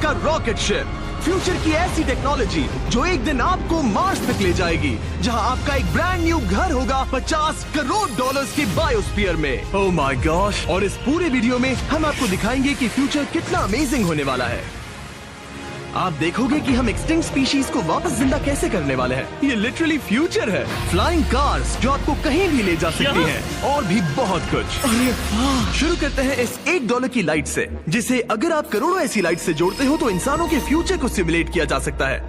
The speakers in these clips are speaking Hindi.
का रॉकेट शिप, फ्यूचर की ऐसी टेक्नोलॉजी जो एक दिन आपको मार्स तक ले जाएगी, जहां आपका एक ब्रांड न्यू घर होगा 50 करोड़ डॉलर्स के बायोस्फीयर में। Oh my gosh! और इस पूरे वीडियो में हम आपको दिखाएंगे कि फ्यूचर कितना अमेजिंग होने वाला है। आप देखोगे कि हम एक्सटिंक्ट स्पीशीज को वापस जिंदा कैसे करने वाले हैं। ये लिटरली फ्यूचर है। फ्लाइंग कार्स जो आपको कहीं भी ले जा सकती हैं, और भी बहुत कुछ। अरे वाह! शुरू करते हैं इस $1 की लाइट से, जिसे अगर आप करोड़ों ऐसी लाइट से जोड़ते हो तो इंसानों के फ्यूचर को सिमुलेट किया जा सकता है,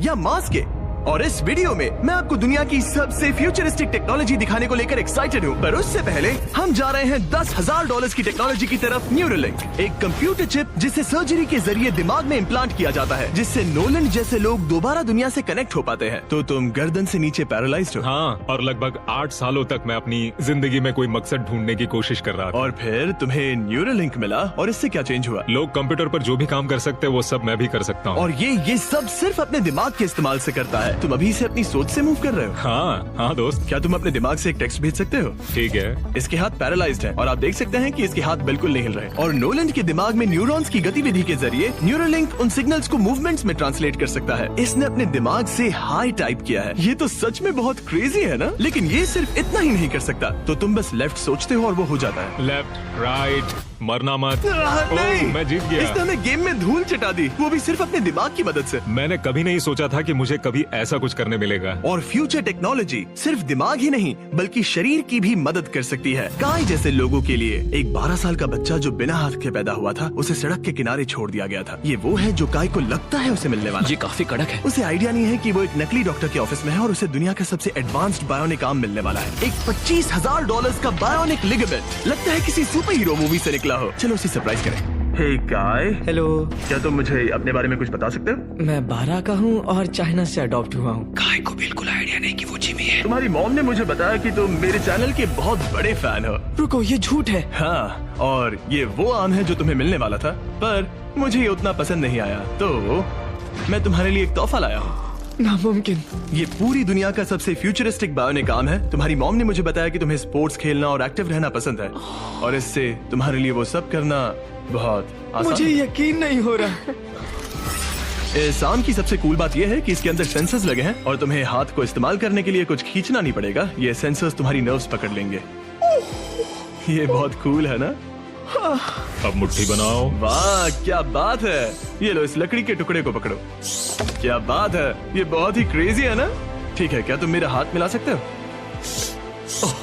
या मार्स के। और इस वीडियो में मैं आपको दुनिया की सबसे फ्यूचरिस्टिक टेक्नोलॉजी दिखाने को लेकर एक्साइटेड हूँ। पर उससे पहले हम जा रहे हैं $10,000 की टेक्नोलॉजी की तरफ। न्यूरोलिंक, एक कंप्यूटर चिप जिसे सर्जरी के जरिए दिमाग में इम्प्लांट किया जाता है, जिससे नोलन जैसे लोग दोबारा दुनिया से कनेक्ट हो पाते हैं। तो तुम गर्दन से नीचे पैरालाइज्ड हो। हाँ, और लगभग 8 सालों तक मैं अपनी जिंदगी में कोई मकसद ढूंढने की कोशिश कर रहा था। और फिर तुम्हें न्यूरोलिंक मिला, और इससे क्या चेंज हुआ? लोग कंप्यूटर पर जो भी काम कर सकते हैं वो सब मैं भी कर सकता हूँ। और ये सब सिर्फ अपने दिमाग के इस्तेमाल से करता है। तुम अभी से अपनी सोच से मूव कर रहे हो। हाँ दोस्त। क्या तुम अपने दिमाग से एक टेक्स्ट भेज सकते हो? ठीक है। इसके हाथ पैरालाइज्ड हैं और आप देख सकते हैं कि इसके हाथ बिल्कुल नहीं हिल रहे। और नोलैंड के दिमाग में न्यूरॉन्स की गतिविधि के जरिए न्यूरोलिंक उन सिग्नल्स को मूवमेंट्स में ट्रांसलेट कर सकता है। इसने अपने दिमाग से हाई टाइप किया है। ये तो सच में बहुत क्रेजी है ना? लेकिन ये सिर्फ इतना ही नहीं कर सकता। तो तुम बस लेफ्ट सोचते हो और वो हो जाता है। लेफ्ट, राइट, मरना मत। नहीं, मैं जीत गया। इसने हमें गेम में धूल चटा दी, वो भी सिर्फ अपने दिमाग की मदद से। मैंने कभी नहीं सोचा था कि मुझे कभी ऐसा कुछ करने मिलेगा। और फ्यूचर टेक्नोलॉजी सिर्फ दिमाग ही नहीं बल्कि शरीर की भी मदद कर सकती है। काय जैसे लोगों के लिए एक 12 साल का बच्चा जो बिना हाथ के पैदा हुआ था, उसे सड़क के किनारे छोड़ दिया गया था। ये वो है जो काय को लगता है उसे मिलने वाला। ये काफी कड़क है। उसे आइडिया नहीं है कि वो एक नकली डॉक्टर के ऑफिस में है और उसे दुनिया का सबसे एडवांस्ड बायोनिक आर्म मिलने वाला है। एक $25,000 का बायोनिक लिगामेंट। लगता है किसी सुपर हीरो मूवी से निकला हो। चलो उसे सरप्राइज करें। हे काय, हेलो। क्या तुम मुझे अपने बारे में कुछ बता सकते हो? मैं 12 का हूँ और चाइना से अडॉप्ट हुआ हूँ। काय को बिल्कुल आइडिया नहीं कि वो जिमी है। तुम्हारी मॉम ने मुझे बताया कि तुम मेरे चैनल के बहुत बड़े फैन हो। रुको, ये झूठ है। हाँ, और ये वो आम है जो तुम्हें मिलने वाला था, पर मुझे ये उतना पसंद नहीं आया, तो मैं तुम्हारे लिए एक तोहफा लाया हूँ। नामुमकिन। ये पूरी दुनिया का सबसे फ्यूचरिस्टिक बायोनिक आर्म है। तुम्हारी मॉम ने मुझे बताया कि तुम्हें स्पोर्ट्स खेलना और एक्टिव रहना पसंद है, और इससे तुम्हारे लिए वो सब करना बहुत आसान। मुझे यकीन नहीं हो रहा। इस आर्म की सबसे कूल बात यह है कि इसके अंदर सेंसर्स लगे हैं और तुम्हें हाथ को इस्तेमाल करने के लिए कुछ खींचना नहीं पड़ेगा। ये सेंसर्स तुम्हारी नर्व्स पकड़ लेंगे। ये बहुत कूल है ना? अब मुट्ठी बनाओ। वाह, क्या बात है। ये लो, इस लकड़ी के टुकड़े को पकड़ो। क्या बात है, ये बहुत ही क्रेजी है ना? ठीक है, क्या तुम मेरा हाथ मिला सकते हो?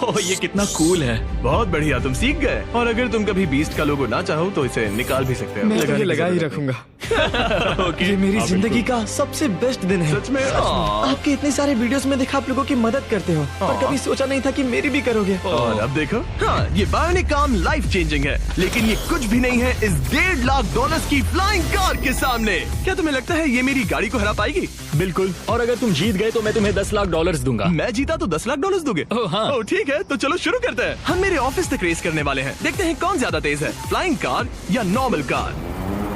ओह, ये कितना कूल है। बहुत बढ़िया, तुम सीख गए। और अगर तुम कभी बीस्ट का लोगो ना चाहो तो इसे निकाल भी सकते हो। मैं तो लगाने ये की लगा ही जरूरत रखूंगा। नहीं। ये मेरी हाँ, जिंदगी का सबसे बेस्ट दिन है। सच में? आपके इतने सारे वीडियोस में देखा आप लोगों की मदद करते हो, पर कभी सोचा नहीं था कि मेरी भी करोगे। और अब देखो, हाँ, ये बायोनिक आर्म लाइफ चेंजिंग है, लेकिन ये कुछ भी नहीं है इस $1.5 की फ्लाइंग कार के सामने। क्या तुम्हें लगता है ये मेरी गाड़ी को हरा पाएगी? बिल्कुल। और अगर तुम जीत गए तो मैं तुम्हें $10 लाख दूंगा। मैं जीता तो $10 लाख दोगे? ओह, हाँ। ओह, ठीक है, तो चलो शुरू करते हैं। हम मेरे ऑफिस तक रेस करने वाले हैं। देखते हैं कौन ज्यादा तेज है, फ्लाइंग कार या नॉर्मल कार।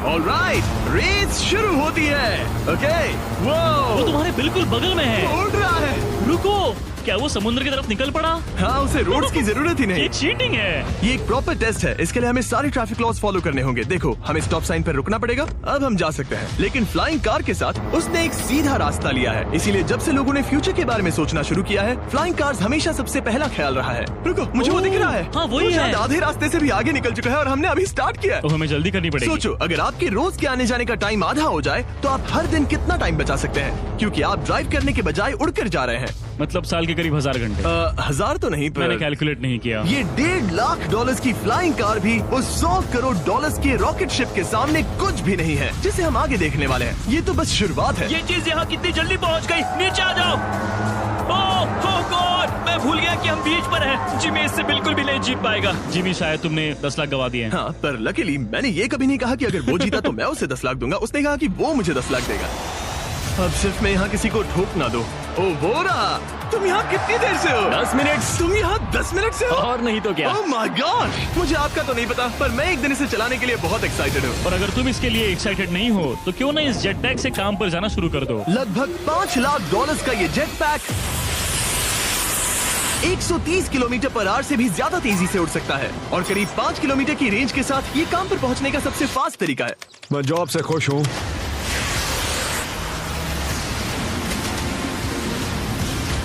ऑलराइट, रेस शुरू होती है। ओके, वो वो तुम्हारे बिल्कुल बगल में है। उड़ रहा है। रुको, क्या वो समुद्र की तरफ निकल पड़ा? हाँ, उसे रोड्स की जरूरत ही नहीं। ये चीटिंग है। ये एक प्रॉपर टेस्ट है। इसके लिए हमें सारे ट्रैफिक लॉज फॉलो करने होंगे। देखो, हमें स्टॉप साइन पर रुकना पड़ेगा। अब हम जा सकते हैं, लेकिन फ्लाइंग कार के साथ उसने एक सीधा रास्ता लिया है। इसीलिए जब से लोगों ने फ्यूचर के बारे में सोचना शुरू किया है, फ्लाइंग कार्स हमेशा सबसे पहला ख्याल रहा है। रुको, मुझे वो दिख रहा है। हाँ, वही वो है। शायद आधे रास्ते से भी आगे निकल चुका है और हमने अभी स्टार्ट किया है। तो हमें जल्दी करनी पड़ेगी। सोचो, अगर आपके रोज के आने जाने का टाइम आधा हो जाए तो आप हर दिन कितना टाइम बचा सकते हैं, क्योंकि आप ड्राइव करने के बजाय उड़कर जा रहे हैं। मतलब साल के करीब 1000 घंटे। 1000 तो नहीं, मैंने पर कैलकुलेट नहीं किया। ये $1.5 लाख की फ्लाइंग कार भी उस $100 करोड़ के रॉकेट शिप के सामने कुछ भी नहीं है, जिसे हम आगे देखने वाले हैं। ये तो बस शुरुआत है। ये चीज यहाँ कितनी जल्दी पहुँच गई। नीचे आ जाओ। ओह गॉड, मैं भूल गया कि हम बीच पर हैं। जिमी इससे बिल्कुल भी नहीं जीत पाएगा। जिमी, शायद तुमने 10 लाख गवा दिए हैं। हाँ, पर लकीली मैंने ये कभी नहीं कहा कि अगर वो जीता तो मैं उसे 10 लाख दूंगा। उसने कहा कि वो मुझे 10 लाख देगा। अब सिर्फ मैं यहाँ किसी को ठोक ना दो। ओ वो रहा। तुम यहाँ कितनी देर से हो? 10 मिनट। तुम यहाँ 10 मिनट से हो? और नहीं तो क्या। ओह माय गॉड, मुझे आपका तो नहीं पता, पर मैं एक दिन इसे चलाने के लिए बहुत एक्साइटेड हूँ। और अगर तुम इसके लिए एक्साइटेड नहीं हो तो क्यों ना इस जेट पैक से काम पर जाना शुरू कर दो। लगभग $5 लाख का ये jet pack 130 kilometre per hour से भी ज्यादा तेजी से उड़ सकता है और करीब 5 किलोमीटर की रेंज के साथ ये काम पर पहुंचने का सबसे फास्ट तरीका है। मैं जॉब से खुश हूँ।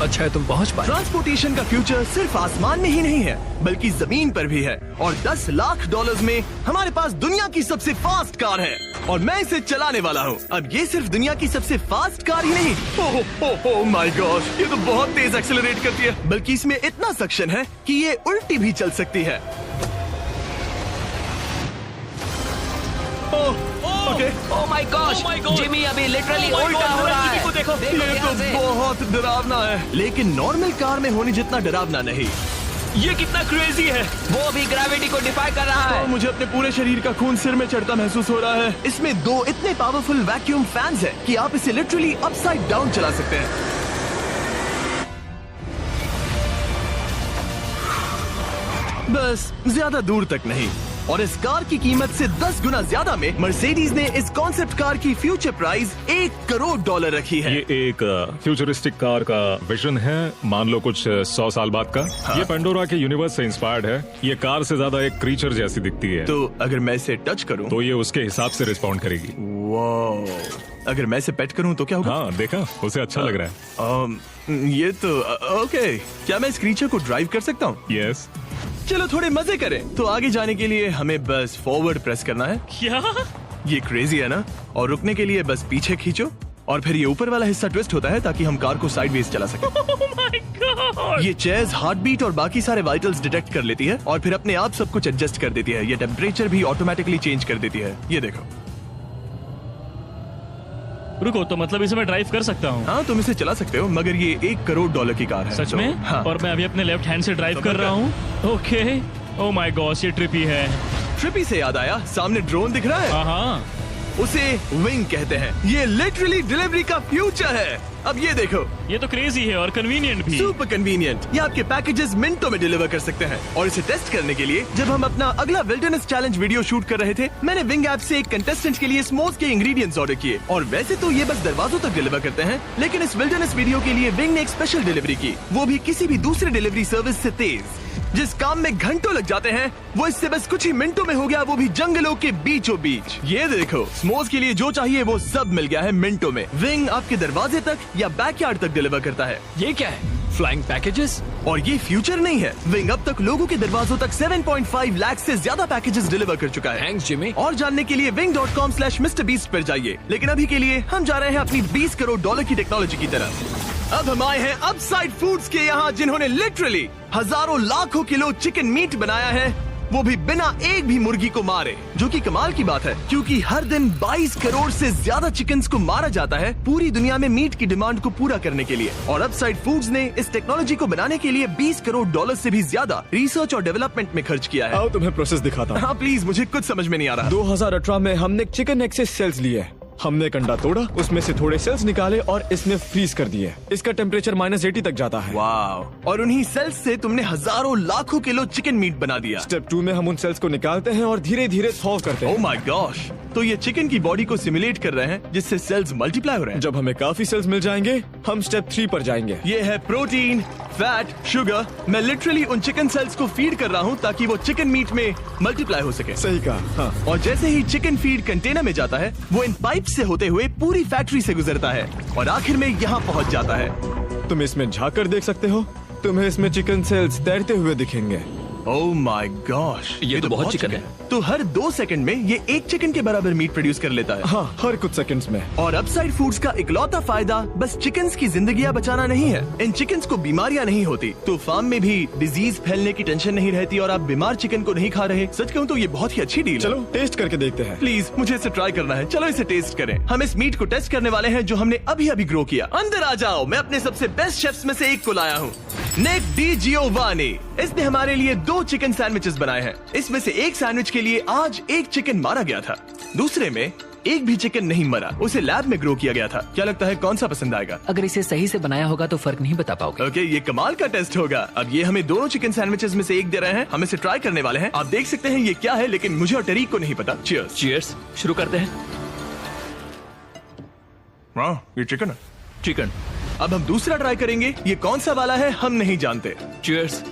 अच्छा है तुम पहुंच पाए। ट्रांसपोर्टेशन का फ्यूचर सिर्फ आसमान में ही नहीं है बल्कि जमीन पर भी है और 10 लाख डॉलर्स में हमारे पास दुनिया की सबसे फास्ट कार है और मैं इसे चलाने वाला हूँ। अब ये सिर्फ दुनिया की सबसे फास्ट कार ही नहीं, ओह माय गॉड, ये तो बहुत तेज एक्सेलरेट करती है, बल्कि इसमें इतना सक्शन है कि ये उल्टी भी चल सकती है। Okay, oh my gosh, Jimmy अभी लिटरली उल्टा हो रहा है। को देखो। देखो ये ध्यान तो से। बहुत डरावना है, लेकिन नॉर्मल कार में होने जितना डरावना नहीं। ये कितना क्रेजी है। वो भी ग्रेविटी को डिफाई कर रहा और है। मुझे अपने पूरे शरीर का खून सिर में चढ़ता महसूस हो रहा है। इसमें 2 इतने पावरफुल वैक्यूम फैंस हैं कि आप इसे लिटरली अपसाइड डाउन चला सकते हैं। बस ज्यादा दूर तक नहीं। और इस कार की कीमत से 10 गुना ज्यादा में मर्सिडीज ने इस कॉन्सेप्ट कार की फ्यूचर प्राइस $1 करोड़ रखी है। ये एक फ्यूचरिस्टिक कार का विजन है, मान लो कुछ 100 साल बाद का। ये पेंडोरा के यूनिवर्स से इंस्पायर्ड है। ये कार से ज्यादा एक क्रीचर जैसी दिखती है, तो अगर मैं इसे टच करूं तो ये उसके हिसाब से रिस्पॉन्ड करेगी। वाह, अगर मैं इसे पेट करूं तो क्या होगा? हाँ देखा, उसे अच्छा लग रहा है। ये तो ओके, क्या मैं इस क्रीचर को ड्राइव कर सकता हूँ? यस। चलो थोड़े मजे करें। तो आगे जाने के लिए हमें बस फॉरवर्ड प्रेस करना है। क्या? ये क्रेजी है ना? और रुकने के लिए बस पीछे खींचो और फिर ये ऊपर वाला हिस्सा ट्विस्ट होता है ताकि हम कार को साइडवेज चला सकें। Oh my God! ये चेयर्स हार्ट बीट और बाकी सारे वाइटल्स डिटेक्ट कर लेती है और फिर अपने आप सब कुछ एडजस्ट कर देती है। ये टेम्परेचर भी ऑटोमेटिकली चेंज कर देती है। ये देखो। रुको, तो मतलब इसे मैं ड्राइव कर सकता हूँ? हाँ, तुम इसे चला सकते हो, मगर ये $1 करोड़ की कार है। सच तो, में? हाँ। और मैं अभी अपने लेफ्ट हैंड से ड्राइव कर रहा हूँ। ओके। ओह माय गॉड, ये ट्रिपी है। ट्रिपी से याद आया, सामने ड्रोन दिख रहा है? हाँ। उसे विंग कहते हैं। ये लिटरली डिलीवरी का फ्यूचर है। अब ये देखो, ये तो क्रेजी है और कन्वीनियंट भी। Super convenient. ये आपके पैकेजेस मिनटों में डिलीवर कर सकते हैं। और इसे टेस्ट करने के लिए जब हम अपना अगला विल्डरनेस चैलेंज वीडियो शूट कर रहे थे, मैंने विंग ऐप से एक कंटेस्टेंट के लिए स्मोक्स के इंग्रेडिएंट्स ऑर्डर किए। और वैसे तो ये बस दरवाजों तक डिलीवर करते हैं, लेकिन इस विल्डरनेस वीडियो के लिए विंग ने एक स्पेशल डिलीवरी की, वो भी किसी भी दूसरे डिलीवरी सर्विस से तेज। जिस काम में घंटों लग जाते हैं वो इससे बस कुछ ही मिनटों में हो गया, वो भी जंगलों के बीचों बीच। ये देखो, स्मोक्स के लिए जो चाहिए वो सब मिल गया है मिनटों में। विंग आपके दरवाजे तक या बैकयार्ड तक डिलीवर करता है। ये क्या है? Flying packages? और ये फ्यूचर नहीं है, विंग अब तक लोगों के दरवाजों तक 7.5 लाख से ज्यादा पैकेजेस डिलीवर कर चुका है। Thanks Jimmy. और जानने के लिए wing.com/MrBeast पर जाइए। लेकिन अभी के लिए हम जा रहे हैं अपनी $20 करोड़ की टेक्नोलॉजी की तरफ। अब हम आए हैं अपसाइड फूड्स के यहाँ, जिन्होंने लिटरली हजारों लाखों किलो चिकन मीट बनाया है, वो भी बिना एक भी मुर्गी को मारे। जो कि कमाल की बात है, क्योंकि हर दिन 22 करोड़ से ज्यादा चिकन्स को मारा जाता है पूरी दुनिया में मीट की डिमांड को पूरा करने के लिए। और अपसाइड फूड्स ने इस टेक्नोलॉजी को बनाने के लिए $20 करोड़ से भी ज्यादा रिसर्च और डेवलपमेंट में खर्च किया है। आओ तुम्हें प्रोसेस दिखाता हूँ। हाँ प्लीज, मुझे कुछ समझ में नहीं आ रहा। 2018 में हमने चिकन एग से सेल्स लिए। हमने एक अंडा तोड़ा, उसमें से थोड़े सेल्स निकाले और इसमें फ्रीज कर दिए। इसका टेम्परेचर -80 तक जाता है। वाव! और उन्हीं सेल्स से तुमने हजारों लाखों किलो चिकन मीट बना दिया। स्टेप 2 में हम उन सेल्स को निकालते हैं और धीरे धीरे थॉ करते ओह हैं। My gosh! तो ये चिकन की बॉडी को सिमुलेट कर रहे हैं, जिससे सेल्स मल्टीप्लाई हो रहे हैं। जब हमें काफी सेल्स मिल जाएंगे, हम स्टेप 3 पर जाएंगे। ये है प्रोटीन, फैट, शुगर। मैं लिटरली उन चिकन सेल्स को फीड कर रहा हूँ ताकि वो चिकन मीट में मल्टीप्लाई हो सके। सही कहा। हाँ। और जैसे ही चिकन फीड कंटेनर में जाता है, वो इन पाइप से होते हुए पूरी फैक्ट्री से गुजरता है और आखिर में यहाँ पहुँच जाता है। तुम इसमें झाँक कर देख सकते हो। तुम्हें इसमें चिकन सेल्स तैरते हुए दिखेंगे। Oh my gosh! ये तो बहुत चिकन है। तो हर 2 सेकंड में ये 1 चिकन के बराबर मीट प्रोड्यूस कर लेता है। हाँ, हर कुछ सेकंड्स में। और अपसाइड फूड्स का इकलौता फायदा बस चिकन्स की जिंदगियां बचाना नहीं है। इन चिकन्स को बीमारियां नहीं होती, तो फार्म में भी डिजीज फैलने की टेंशन नहीं रहती और आप बीमार चिकन को नहीं खा रहे। सच कहूँ तो ये बहुत ही अच्छी डील है। चलो टेस्ट करके देखते हैं। प्लीज, मुझे इसे ट्राई करना है। चलो इसे टेस्ट करें। हम इस मीट को टेस्ट करने वाले हैं जो हमने अभी अभी ग्रो किया। अंदर आ जाओ, मैं अपने सबसे बेस्ट शेफ्स में से एक को लाया हूँ, निक डी जियोवानी। इसने हमारे लिए 2 चिकन सैंडविचेस बनाए हैं। इसमें से एक सैंडविच के लिए आज 1 चिकन मारा गया था, दूसरे में एक भी चिकन नहीं मरा। उसे लैब में ग्रो किया गया था। क्या लगता है कौन सा पसंद आएगा? अगर इसे सही से बनाया होगा तो फर्क नहीं बता पाओगे। ओके, ये कमाल का टेस्ट होगा। अब ये हमें दोनों चिकन सैंडविचेस में से एक दे रहे हैं। हम इसे ट्राई करने वाले हैं। आप देख सकते हैं ये क्या है, लेकिन मुझे और टरीक को नहीं पता। चीयर्स। चीयर्स। शुरू करते हैं। वाह, ये चिकन है। चिकन अब हम दूसरा ट्राई करेंगे। ये कौन सा वाला है हम नहीं जानते। चीयर्स।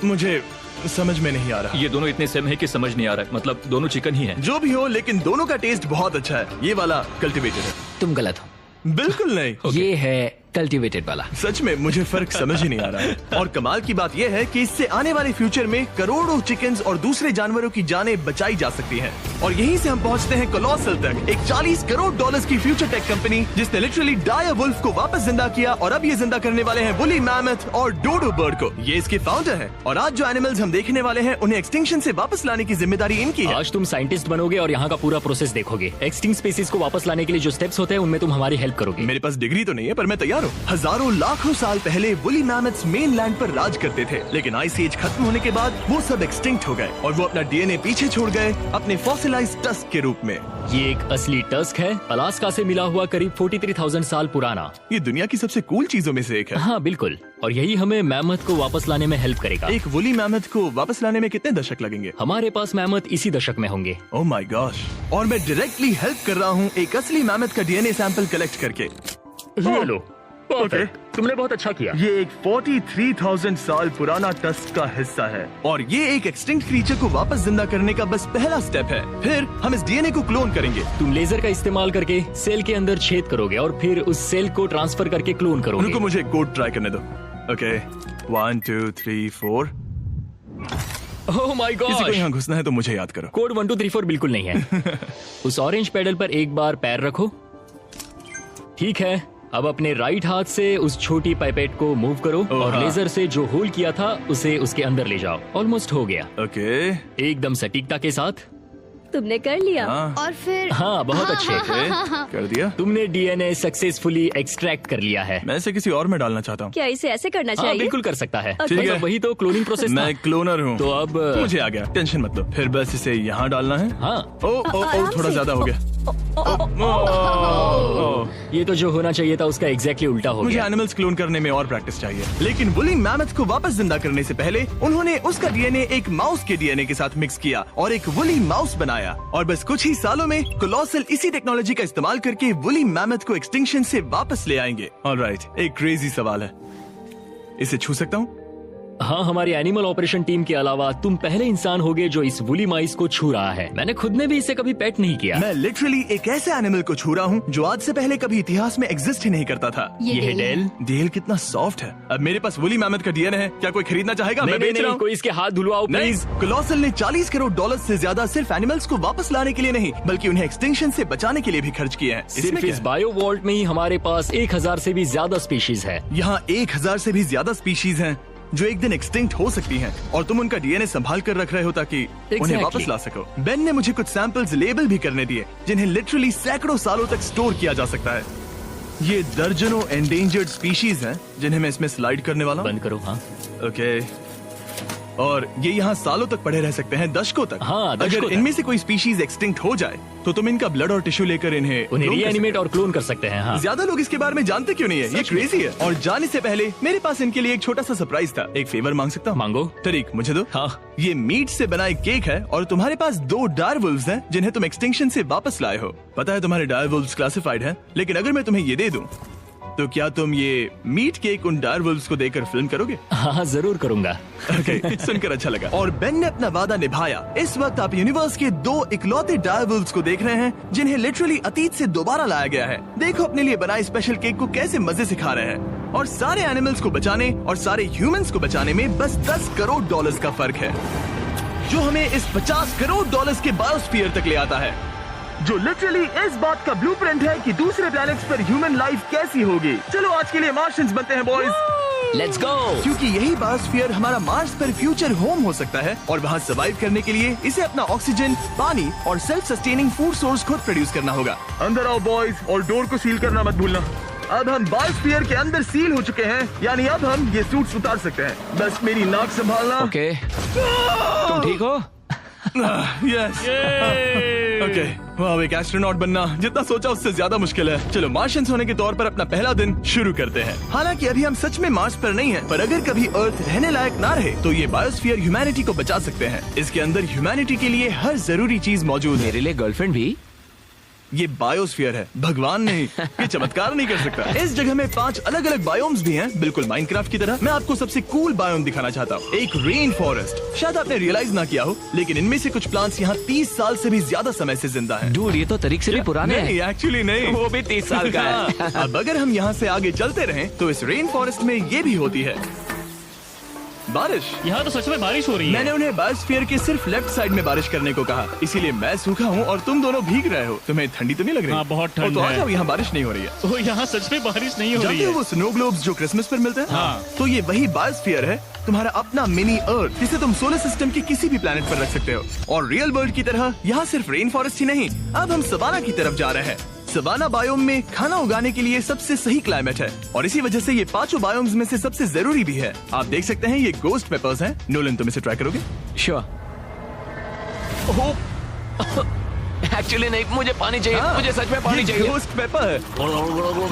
मुझे समझ में नहीं आ रहा। ये दोनों इतने सेम है कि समझ नहीं आ रहा है। मतलब दोनों चिकन ही हैं। जो भी हो, लेकिन दोनों का टेस्ट बहुत अच्छा है। ये वाला कल्टीवेटेड है। तुम गलत हो। बिल्कुल नहीं। ये है कल्टीवेटेड वाला। सच में मुझे फर्क समझ ही नहीं आ रहा है। और कमाल की बात यह है कि इससे आने वाले फ्यूचर में करोड़ों चिकन्स और दूसरे जानवरों की जानें बचाई जा सकती हैं। और यहीं से हम पहुंचते हैं कोलोसल तक, एक $40 करोड़ की फ्यूचर टेक कंपनी जिसने लिटरली डायर वुल्फ को वापस जिंदा किया और अब ये जिंदा करने वाले हैं वुली मैमथ और डोडो बर्ड को। ये इसके फाउंडर हैं और आज जो एनिमल्स हम देखने वाले हैं उन्हें एक्सटिंक्शन से वापस लाने की जिम्मेदारी इनकी है। आज तुम साइंटिस्ट बनोगे और यहाँ का पूरा प्रोसेस देखोगे। एक्सटिंक्ट स्पीसीज को वापस लाने के लिए जो स्टेप्स होते हैं उनमें तुम हमारी हेल्प करोगे। मेरे पास डिग्री तो नहीं है पर मैं तैयार हूँ। हजारों लाखों साल पहले वुली मैमथ्स मेनलैंड पर राज करते थे, लेकिन आइस एज खत्म होने के बाद वो सब एक्सटिंक्ट हो गए और वो अपना डीएनए पीछे छोड़ गए अपने फॉसिलाइज्ड टस्क के रूप में। ये एक असली टस्क है, अलास्का से मिला हुआ, करीब 43,000 साल पुराना। ये दुनिया की सबसे कूल चीजों में से एक है। हाँ बिल्कुल, और यही हमें मैमथ को वापस लाने में हेल्प करेगा। एक वुली मैमथ को वापस लाने में कितने दशक लगेंगे? हमारे पास मैमथ इसी दशक में होंगे। Oh my gosh. और मैं डायरेक्टली हेल्प कर रहा हूँ एक असली मैमथ का डीएनए सैंपल कलेक्ट करके। ये लो। ओके, तुमने बहुत अच्छा किया। ये एक 43,000 साल पुराना टस्क का हिस्सा है और ये एक एक्सटिंक्ट क्रीचर को वापस जिंदा करने का बस पहला स्टेप है। फिर हम इस डीएनए को क्लोन करेंगे। तुम लेजर का इस्तेमाल करके सेल के अंदर छेद करोगे और फिर उस सेल को ट्रांसफर करके क्लोन करोगे। रुको, मुझे कोड ट्राई करने दो। ओके, 1 2 3 4। ओह माय किसी को गॉड, यहाँ घुसना है तो मुझे याद करो। कोड 1 2 3 4 बिल्कुल नहीं है। उस ऑरेंज पेडल पर एक बार पैर रखो। ठीक है, अब अपने राइट हाथ से उस छोटी पाइपेट को मूव करो और हाँ। लेजर से जो होल किया था उसे उसके अंदर ले जाओ। ऑलमोस्ट हो गया, ओके, एकदम सटीकता के साथ। तुमने कर लिया। हाँ। और फिर हाँ बहुत अच्छे। कर दिया। तुमने डीएनए सक्सेसफुली एक्सट्रैक्ट कर लिया है। मैं इसे किसी और में डालना चाहता हूँ। क्या इसे ऐसे करना हाँ चाहिए? बिल्कुल कर सकता है। ठीक है। मतलब वही तो क्लोनिंग प्रोसेस था। मैं क्लोनर हूँ तो अब मुझे आ गया, टेंशन मत लो। फिर बस इसे यहाँ डालना है। हाँ, ओ ओ ओ आराम थोड़ा से। ज्यादा हो गया। ये तो जो होना चाहिए था उसका एग्जैक्टली उल्टा हो मुझे गया। एनिमल्स क्लोन करने में और प्रैक्टिस चाहिए। लेकिन वुली मैमथ को वापस जिंदा करने से पहले उन्होंने उसका डीएनए एक माउस के डीएनए के साथ मिक्स किया और एक वुली माउस बनाया। और बस कुछ ही सालों में कोलोसल इसी टेक्नोलॉजी का इस्तेमाल करके वुली मैमथ को एक्सटिंक्शन से वापस ले आएंगे। ऑलराइट, एक क्रेजी सवाल है, इसे छू सकता हूँ? हाँ, हमारी एनिमल ऑपरेशन टीम के अलावा तुम पहले इंसान होगे जो इस वुली माइस को छू रहा है। मैंने खुद ने भी इसे कभी पेट नहीं किया। मैं लिटरली एक ऐसे एनिमल को छू रहा हूँ जो आज से पहले कभी इतिहास में एग्जिस्ट ही नहीं करता था। ये है डेल। डेल कितना सॉफ्ट है। अब मेरे पास वुली मैमथ का डीएनए है, क्या कोई खरीदना चाहेगा? मैं बेच रहा हूँ। कोई इसके हाथ धुलवाओ प्लीज। कोलोसल ने $40 करोड़ से ज्यादा सिर्फ एनिमल्स को वापस लाने के लिए नहीं बल्कि उन्हें एक्सटिंक्शन से बचाने के लिए भी खर्च किए हैं। सिर्फ इसमें इस बायो वॉल्ट में ही हमारे पास 1000 से भी ज्यादा स्पीशीज है। यहाँ 1000 से भी ज्यादा स्पीशीज हैं जो एक दिन एक्सटिंक्ट हो सकती हैं और तुम उनका डीएनए संभाल कर रख रहे हो ताकि उन्हें वापस ला सको। बेन ने मुझे कुछ सैंपल्स लेबल भी करने दिए जिन्हें लिटरली सैकड़ों सालों तक स्टोर किया जा सकता है। ये दर्जनों एंडेंजर्ड स्पीशीज हैं जिन्हें मैं इसमें स्लाइड करने वाला हूँ। बंद करो। हाँ, ओके, और ये यहाँ सालों तक पड़े रह सकते हैं, दशकों तक। हाँ, दशकों अगर तक। इनमें से कोई स्पीशीज एक्सटिंक्ट हो जाए तो तुम इनका ब्लड और टिश्यू लेकर उन्हें clone कर रीएनिमेट और क्लोन कर सकते हैं। हाँ, ज्यादा लोग इसके बारे में जानते क्यों नहीं है? ये क्रेजी है। और जाने से पहले मेरे पास इनके लिए एक छोटा सा सरप्राइज था। एक फेवर मांग सकता हूँ? मांगो। तरीक मुझे दो। हाँ। ये मीट से बना एक केक है और तुम्हारे पास 2 डायरवुल्व्स हैं जिन्हें तुम एक्सटिंक्शन से वापस लाए हो। पता है तुम्हारे डायरवुल्व्स क्लासिफाइड हैं, लेकिन अगर मैं तुम्हें ये दे दूं तो क्या तुम ये मीट केक उन डायरवुल्व्स को देकर फिल्म करोगे? हाँ जरूर करूंगा। ओके, सुनकर अच्छा लगा। और बेन ने अपना वादा निभाया। इस वक्त आप यूनिवर्स के 2 इकलौते डायरवुल्व्स को देख रहे हैं जिन्हें लिटरली अतीत से दोबारा लाया गया है। देखो अपने लिए बनाए स्पेशल केक को कैसे मजे से खा रहे हैं। और सारे एनिमल्स को बचाने और सारे ह्यूमंस को बचाने में बस $10 करोड़ का फर्क है, जो हमें इस $50 करोड़ के बायोस्फीयर तक ले आता है, जो लिटरली इस बात का ब्लूप्रिंट है कि दूसरे प्लैनेट्स पर ह्यूमन लाइफ कैसी होगी। चलो आज के लिए मार्शियंस बनते हैं बॉयज। Let's go. क्योंकि यही बायोस्फीयर हमारा मार्स पर फ्यूचर होम हो सकता है और वहाँ सर्वाइव करने के लिए इसे अपना ऑक्सीजन, पानी और सेल्फ सस्टेनिंग फूड सोर्स खुद प्रोड्यूस करना होगा। अंदर आओ बॉयज और डोर को सील करना मत भूलना। अब हम बायोस्फीयर के अंदर सील हो चुके हैं, यानी अब हम ये सूट्स उतार सकते हैं। बस मेरी नाक संभालना। ओके, तुम ठीक हो? यस। ओके, वाह, एक एस्ट्रोनॉट बनना जितना सोचा उससे ज्यादा मुश्किल है। चलो मार्शियंस होने के तौर पर अपना पहला दिन शुरू करते हैं। हालांकि अभी हम सच में मार्स पर नहीं हैं, पर अगर कभी अर्थ रहने लायक ना रहे तो ये बायोस्फीयर ह्यूमैनिटी को बचा सकते हैं। इसके अंदर ह्यूमैनिटी के लिए हर जरूरी चीज मौजूद है। मेरे लिए गर्लफ्रेंड भी? ये बायोस्फीयर है, भगवान नहीं, ये चमत्कार नहीं कर सकता। इस जगह में 5 अलग अलग बायोम्स भी हैं, बिल्कुल माइनक्राफ्ट की तरह। मैं आपको सबसे कूल बायोम दिखाना चाहता हूँ, एक रेन फॉरेस्ट। शायद आपने रियलाइज ना किया हो, लेकिन इनमें से कुछ प्लांट्स यहाँ 30 साल से भी ज्यादा समय से जिंदा हैं। डूड, ये तो तरीक से भी पुराने नहीं, हैं। एक्चुअली नहीं, वो भी 30 साल का है। अब अगर हम यहाँ से आगे चलते रहें तो इस रेन फॉरेस्ट में ये भी होती है बारिश। यहाँ तो सच में बारिश हो रही है। मैंने उन्हें बायोस्फीयर के सिर्फ लेफ्ट साइड में बारिश करने को कहा, इसीलिए मैं सूखा हूँ और तुम दोनों भीग रहे हो। तुम्हें ठंडी तो नहीं लग रही? हाँ, बहुत ठंड तो आ है। जाओ, यहाँ बारिश नहीं हो रही है। ओ, यहाँ सच में बारिश नहीं हो रही जानते हो है। वो स्नो ग्लोब्स जो क्रिसमस पर मिलते हैं? हाँ। तो ये वही बायोस्फीयर है, तुम्हारा अपना मिनी अर्थ, जिसे तुम सोलर सिस्टम के किसी भी प्लेनेट पर रख सकते हो। और रियल वर्ल्ड की तरह यहाँ सिर्फ रेन फॉरेस्ट ही नहीं, अब हम सवाना की तरफ जा रहे हैं। सवाना बायोम में खाना उगाने के लिए सबसे सही क्लाइमेट है और इसी वजह से ये 5 बायोम्स में से सबसे जरूरी भी है। आप देख सकते हैं ये गोस्ट पेपर्स हैं। नोलन, तुम इसे ट्राई करोगे? श्योर। एक्चुअली नहीं, मुझे पानी चाहिए। हाँ, मुझे सच में पानी ये चाहिए। गोस्ट पेपर है।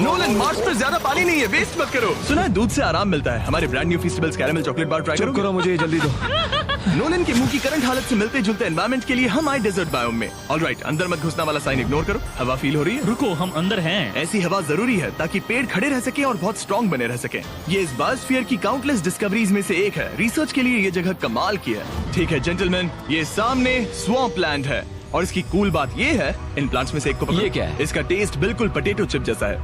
नोलन, मार्स पर ज्यादा पानी नहीं है, वेस्ट मत करो। सुना है दूध से आराम मिलता है। हमारे brand new festivals caramel chocolate bar try चुप करो, मुझे जल्दी दो। नोलन के मुंह की करंट हालत से मिलते जुलते एनवायरमेंट के लिए हम आए डेजर्ट बायोम में। ऑलराइट, अंदर मत घुसना वाला साइन इग्नोर करो। हवा फील हो रही है? रुको, हम अंदर हैं। ऐसी हवा जरूरी है ताकि पेड़ खड़े रह सके और बहुत स्ट्रॉन्ग बने रह सके। ये इस बायोस्फीयर की काउंटलेस डिस्कवरीज में से एक है। रिसर्च के लिए ये जगह कमाल की है। ठीक है जेंटलमैन, ये सामने स्वैम्प लैंड है और इसकी कूल बात ये है, इन प्लांट्स में से एक को पकड़ो। ये क्या है? इसका टेस्ट बिल्कुल पोटैटो चिप जैसा है।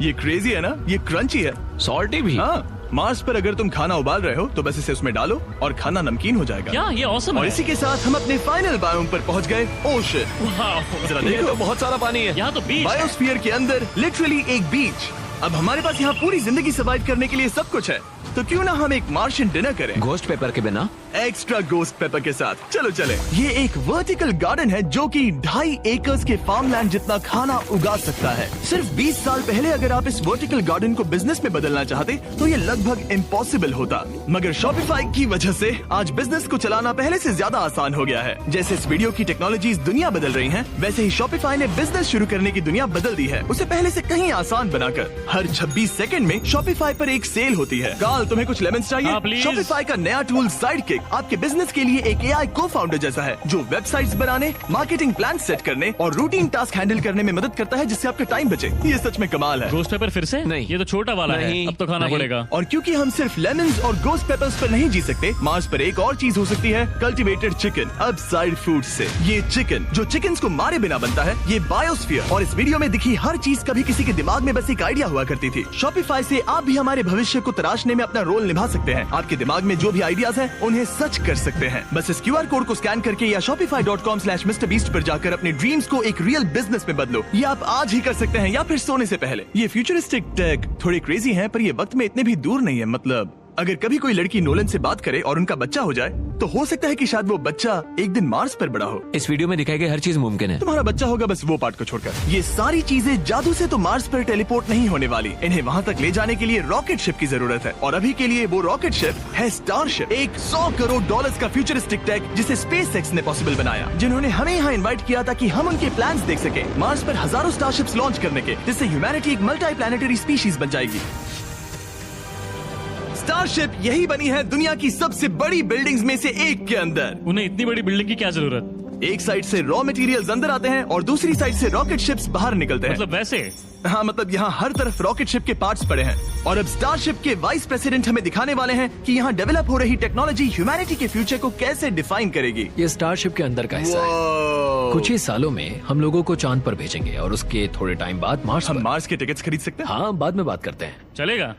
ये क्रेजी है ना? ये क्रंची है। सॉल्टी भी। हाँ, मार्स पर अगर तुम खाना उबाल रहे हो तो बस इसे उसमें डालो और खाना नमकीन हो जाएगा। क्या ये ऑसम और है? इसी के साथ हम अपने फाइनल बायोम पर पहुंच गए, ओशन। वाह, जरा ये देखो, तो बहुत सारा पानी है। यहाँ तो बीच है। बायोस्फीयर के अंदर लिटरली एक बीच। अब हमारे पास यहाँ पूरी जिंदगी सर्वाइव करने के लिए सब कुछ है, तो क्यों ना हम एक मार्शियन डिनर करें घोस्ट पेपर के बिना। एक्स्ट्रा गोस्ट पेपर के साथ। चलो चले। ये एक वर्टिकल गार्डन है जो कि 2.5 एकर्स के फार्मलैंड जितना खाना उगा सकता है। सिर्फ 20 साल पहले अगर आप इस वर्टिकल गार्डन को बिजनेस में बदलना चाहते तो ये लगभग इम्पॉसिबल होता, मगर शॉपिफाई की वजह से आज बिजनेस को चलाना पहले से ज्यादा आसान हो गया है। जैसे इस वीडियो की टेक्नोलॉजीज दुनिया बदल रही हैं, वैसे ही शॉपिफाई ने बिजनेस शुरू करने की दुनिया बदल दी है, उसे पहले से कहीं आसान बनाकर। हर 26 सेकंड में शॉपिफाई पर एक सेल होती है। काल, तुम्हें कुछ लेमन्स चाहिए? हाँ, प्लीज। शॉपिफाई का नया टूल साइडकिक आपके बिजनेस के लिए एक AI को-फाउंडर जैसा है जो वेबसाइट्स बनाने, मार्केटिंग प्लान सेट करने और रूटीन टास्क हैंडल करने में मदद करता है, जिससे आपका टाइम बचे। ये सच में कमाल है। गोस्ट पेपर फिर से? नहीं। ये तो छोटा वाला है, नहीं, अब तो खाना नहीं। पड़ेगा। और क्योंकि हम सिर्फ लेमन्स और गोस्ट पेपर्स पर नहीं जी सकते, मार्स पर एक और चीज हो सकती है, कल्टीवेटेड चिकन, अपसाइड फूड से। ये चिकन जो चिकन्स को मारे बिना बनता है, ये बायोस्फीयर और इस वीडियो में दिखी हर चीज कभी किसी के दिमाग में बस एक आइडिया हुआ करती थी। शॉपिफाई से आप भी हमारे भविष्य को तराशने में अपना रोल निभा सकते हैं। आपके दिमाग में जो भी आइडियाज हैं, उन्हें सच कर सकते हैं। बस इस QR कोड को स्कैन करके या shopify.com/MrBeast पर जाकर अपने ड्रीम्स को एक रियल बिजनेस में बदलो। ये आप आज ही कर सकते हैं या फिर सोने से पहले। ये फ्यूचरिस्टिक टेक थोड़े क्रेजी हैं, पर ये वक्त में इतने भी दूर नहीं है। मतलब अगर कभी कोई लड़की नोलन से बात करे और उनका बच्चा हो जाए, तो हो सकता है कि शायद वो बच्चा एक दिन मार्स पर बड़ा हो। इस वीडियो में दिखाई गई हर चीज मुमकिन है। तुम्हारा बच्चा होगा, बस वो पार्ट को छोड़कर। ये सारी चीजें जादू से तो मार्स पर टेलीपोर्ट नहीं होने वाली। इन्हें वहाँ तक ले जाने के लिए रॉकेट शिप की जरूरत है, और अभी के लिए वो रॉकेट शिप है स्टारशिप, एक $100 करोड़ का फ्यूचरिस्टिक टेक जिसे स्पेसएक्स ने पॉसिबल बनाया, जिन्होंने हमें यहाँ इन्वाइट किया ताकि हम उनके प्लान्स देख सके मार्स पर हजारों स्टारशिप्स लॉन्च करने के, जिससे ह्यूमैनिटी एक मल्टी प्लैनेटरी स्पीशीज बन जाएगी। स्टारशिप यही बनी है दुनिया की सबसे बड़ी बिल्डिंग्स में से एक के अंदर। उन्हें इतनी बड़ी बिल्डिंग की क्या जरूरत? एक साइड से रॉ मटेरियल्स अंदर आते हैं और दूसरी साइड से रॉकेट शिप्स बाहर निकलते हैं। मतलब वैसे? हाँ, मतलब यहाँ हर तरफ रॉकेट शिप के पार्ट्स पड़े हैं। और अब स्टारशिप के वाइस प्रेसिडेंट हमें दिखाने वाले हैं कि यहाँ डेवलप हो रही टेक्नोलॉजी ह्यूमैनिटी के फ्यूचर को कैसे डिफाइन करेगी। ये स्टारशिप के अंदर का हिस्सा है। Wow! कुछ ही सालों में हम लोगों को चांद पर भेजेंगे और उसके थोड़े टाइम बाद मार्स हम पर। मार्स के टिकट्स खरीद सकते हैं। हाँ, बाद में बात करते हैं। चलेगा।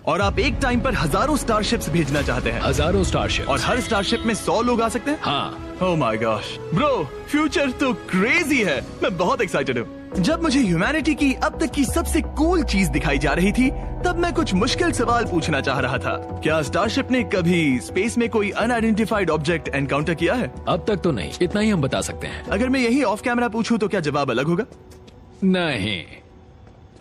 और आप एक टाइम पर हजारों स्टारशिप्स भेजना चाहते हैं, हजारों स्टारशिप और हर स्टारशिप में 100 लोग आ सकते हैं। हाँ, oh my gosh bro, future तो क्रेजी है। मैं बहुत एक्साइटेड हूँ। जब मुझे ह्यूमैनिटी की अब तक की सबसे कूल चीज दिखाई जा रही थी, तब मैं कुछ मुश्किल सवाल पूछना चाह रहा था। क्या स्टारशिप ने कभी स्पेस में कोई अनआइडेंटिफाइड ऑब्जेक्ट एनकाउंटर किया है? अब तक तो नहीं, इतना ही हम बता सकते हैं। अगर मैं यही ऑफ कैमरा पूछूं तो क्या जवाब अलग होगा? नहीं।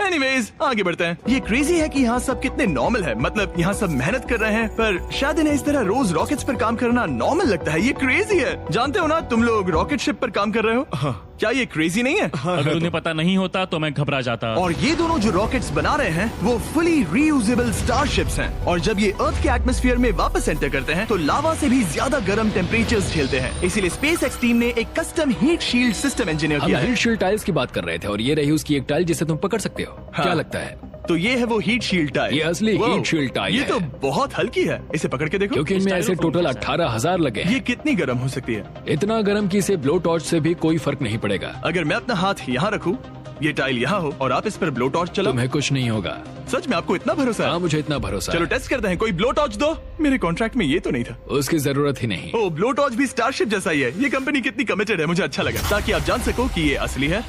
एनीवेज, आगे बढ़ते हैं। ये क्रेजी है कि यहाँ सब कितने नॉर्मल है। मतलब यहाँ सब मेहनत कर रहे हैं, पर शायद इन्हें इस तरह रोज रॉकेट्स पर काम करना नॉर्मल लगता है। ये क्रेजी है। जानते हो ना, तुम लोग रॉकेट शिप पर काम कर रहे हो। क्या ये क्रेजी नहीं है? अगर उन्हें पता नहीं होता तो मैं घबरा जाता। और ये दोनों जो रॉकेट्स बना रहे हैं वो फुली रीयूजेबल स्टारशिप्स हैं और जब ये अर्थ के एटमॉस्फेयर में वापस एंटर करते हैं तो लावा से भी ज्यादा गर्म टेम्परेचर्स झेलते हैं। इसीलिए स्पेसएक्स टीम ने एक custom heat shield system engineer हम किया है। हीट शील्ड टाइल्स की बात कर रहे थे और ये रही उसकी एक टाइल जिसे तुम पकड़ सकते हो। क्या लगता है? तो ये है वो हीट शील्ड टाइल। ये असली Wow, हीट शील्ड टाइल ये है। तो बहुत हल्की है, इसे पकड़ के देखो। क्योंकि इनमें ऐसे टोटल 18,000 लगे हैं। ये कितनी गर्म हो सकती है? इतना गर्म कि इसे ब्लो टॉर्च से भी कोई फर्क नहीं पड़ेगा। अगर मैं अपना हाथ यहाँ रखूं, ये टाइल यहाँ हो और आप इस पर ब्लो टॉर्च चलाओ, तुम्हें कुछ नहीं होगा। सच में आपको इतना भरोसा हाँ, है? मुझे इतना भरोसा चलो है। टेस्ट करते हैं। कोई ब्लो टॉर्च दो। मेरे कॉन्ट्रैक्ट में ये तो नहीं था। उसकी जरूरत ही नहीं। ओ, ब्लो टॉर्च भी स्टारशिप जैसा ही है। ये कंपनी कितनी कमिटेड है, मुझे अच्छा लगा, ताकि आप जान सको कि ये असली है।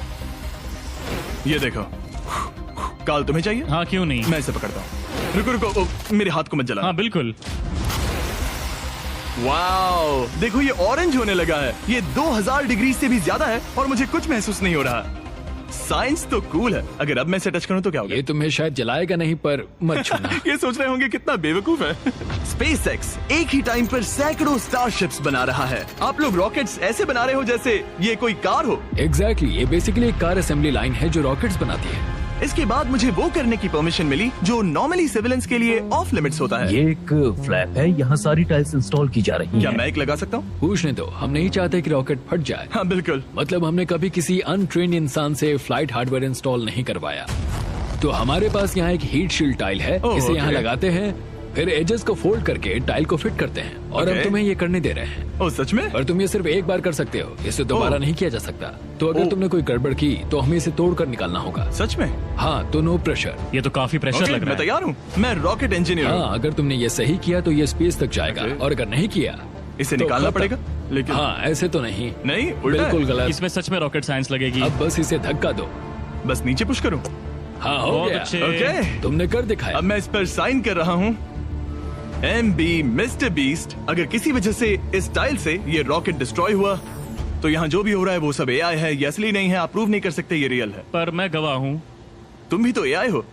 ये देखो, काल तुम्हें चाहिए? हाँ, क्यों नहीं। मैं इसे पकड़ता हूँ। रुको रुको, ओ, मेरे हाथ को मत जला। हाँ बिल्कुल। वाओ, देखो ये ऑरेंज होने लगा है। ये 2000 डिग्री से भी ज्यादा है और मुझे कुछ महसूस नहीं हो रहा। साइंस तो कूल है। अगर अब मैं इसे टच करूं तो क्या होगा? ये तुम्हें शायद जलाएगा नहीं, पर मत छूना। ये सोच रहे होंगे कितना बेवकूफ है। स्पेसएक्स एक ही टाइम पर सैकड़ों स्टारशिप्स बना रहा है। आप लोग रॉकेट्स ऐसे बना रहे हो जैसे ये कोई कार हो। एग्जैक्टली, ये बेसिकली एक कार असेंबली लाइन है जो रॉकेट्स बनाती है। इसके बाद मुझे वो करने की परमिशन मिली जो नॉर्मली सिविलियंस के लिए ऑफ लिमिट्स होता है। ये एक फ्लैप है, यहाँ सारी टाइल्स इंस्टॉल की जा रही क्या हैं। मैं एक लगा सकता हूँ? पूछने दो, हम नहीं चाहते कि रॉकेट फट जाए। हाँ बिल्कुल। मतलब हमने कभी किसी अनट्रेन्ड इंसान से फ्लाइट हार्डवेयर इंस्टॉल नहीं करवाया। तो हमारे पास यहाँ एक हीट शील्ड टाइल है। ओह, इसे यहाँ okay. लगाते हैं, फिर एजेस को फोल्ड करके टाइल को फिट करते हैं और हम Okay. तुम्हें ये करने दे रहे हैं। ओ सच में? पर तुम ये सिर्फ एक बार कर सकते हो, इसे दोबारा ओह। नहीं किया जा सकता। तो अगर ओह। तुमने कोई गड़बड़ की तो हमें इसे तोड़ कर निकालना होगा। सच में? हाँ, तो नो प्रेशर। ये तो काफी प्रेशर Okay, लग रहा मैं है। तैयार हूँ। मैं रॉकेट इंजीनियर हूँ। हाँ, अगर तुमने ये सही किया तो ये स्पेस तक जाएगा Okay. और अगर नहीं किया इसे तो निकालना खत्म। पड़ेगा। लेकिन हाँ, ऐसे तो नहीं। नहीं, उल्टा बिल्कुल है। गलत। इसमें सच में रॉकेट साइंस लगेगी। अब बस इसे धक्का दो। बस नीचे पुश करूँ। हाँ, हो बहुत गया। अच्छे। ओके, तुमने कर दिखाया। अब मैं इस पर साइन कर रहा हूँ। MB mister beast. अगर किसी वजह से इस टाइल से ये रॉकेट डिस्ट्रॉय हुआ तो यहाँ जो भी हो रहा है वो सब AI है, ये असली नहीं है। आप प्रूव नहीं कर सकते ये रियल है। पर मैं गवाह हूँ। तुम भी तो AI हो।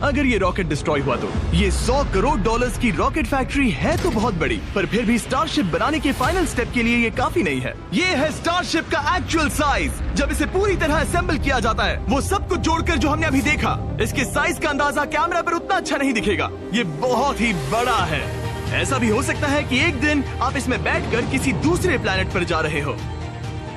अगर ये रॉकेट डिस्ट्रॉय हुआ तो ये $100 करोड़ की रॉकेट फैक्ट्री है तो बहुत बड़ी, पर फिर भी स्टारशिप बनाने के फाइनल स्टेप के लिए ये काफी नहीं है। ये है स्टारशिप का एक्चुअल साइज। जब इसे पूरी तरह असेंबल किया जाता है, वो सब कुछ जोड़कर जो हमने अभी देखा, इसके साइज का अंदाजा कैमरा पर उतना अच्छा नहीं दिखेगा। ये बहुत ही बड़ा है। ऐसा भी हो सकता है कि एक दिन आप इसमें बैठकर किसी दूसरे प्लेनेट पर जा रहे हो।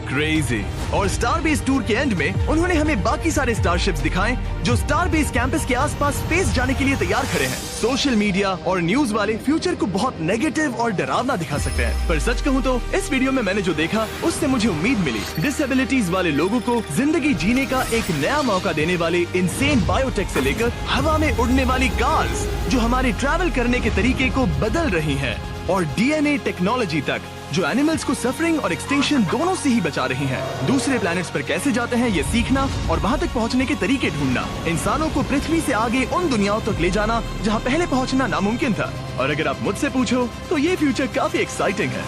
क्रेजी। और स्टारबेस टूर के एंड में उन्होंने हमें बाकी सारे स्टारशिप्स दिखाए जो स्टारबेस कैंपस के आसपास स्पेस जाने के लिए तैयार खड़े हैं। सोशल मीडिया और न्यूज वाले फ्यूचर को बहुत नेगेटिव और डरावना दिखा सकते हैं, पर सच कहूँ तो इस वीडियो में मैंने जो देखा उससे मुझे उम्मीद मिली। डिसेबिलिटीज वाले लोगों को जिंदगी जीने का एक नया मौका देने वाले इंसेन बायोटेक से लेकर हवा में उड़ने वाली कार्स जो हमारे ट्रैवल करने के तरीके को बदल रही है, और DNA टेक्नोलॉजी तक जो एनिमल्स को सफरिंग और एक्सटिंक्शन दोनों से ही बचा रही हैं। दूसरे प्लैनेट्स पर कैसे जाते हैं ये सीखना और वहां तक पहुंचने के तरीके ढूंढना, इंसानों को पृथ्वी से आगे उन दुनियाओं तक ले जाना जहां पहले पहुंचना नामुमकिन था। और अगर आप मुझसे पूछो तो ये फ्यूचर काफी एक्साइटिंग है।